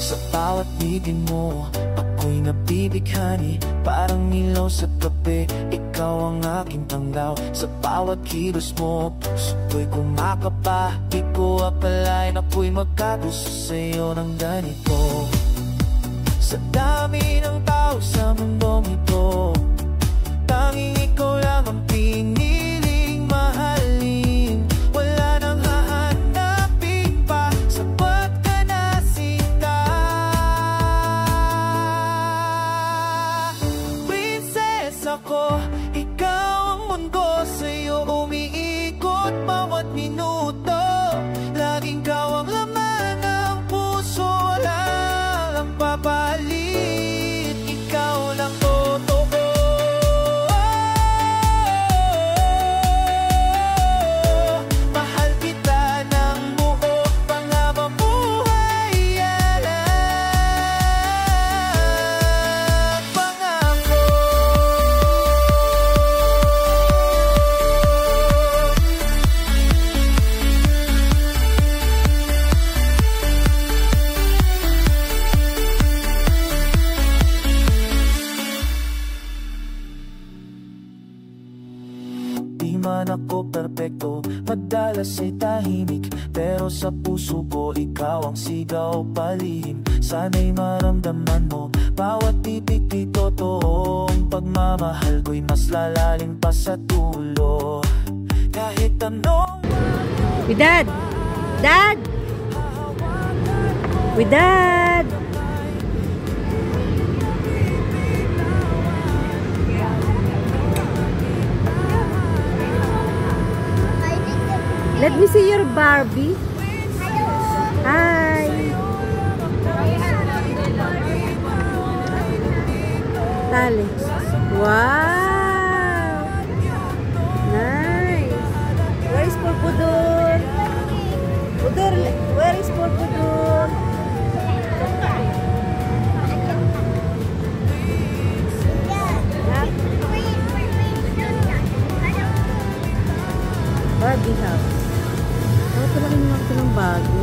Sa bawat bibig mo, ako'y nabibighani. Parang ilaw sa gabi, ikaw ang aking tanglaw. Sa bawat kilos mo, puso ko'y kumakaba. Di ko akalain ako'y magkagusto sa'yo ng ganito. Sa dami ng tao sa mundong ito, tanging ikaw lang ang piniling mahalin. Wala nang hahanapin pa, sapat ka na sinta. Prinsesa ko, ikaw ang mundo, sa'yo umiikot bawat minuto. Laging ikaw ang laman ng puso, wala lang papalit. Ikaw lang totoo. Mahal kita ng buo, panghabang buhay, yalang pangako. Di man ako perpekto, madalas ay tahimik, pero sa puso ko ikaw ang sigaw palihim. Sana'y maramdaman mo, bawat titik di totoong pagmamahal ko'y mas lalalim pa sa dulo. Kahit anong With Dad! Dad! With Dad! Let me see your Barbie. Hi! Tali. Wow! Nice! Where is Pulpudur? Pudur, where is Pulpudur? Barbie house. Ito lang yung mga ito ng bago.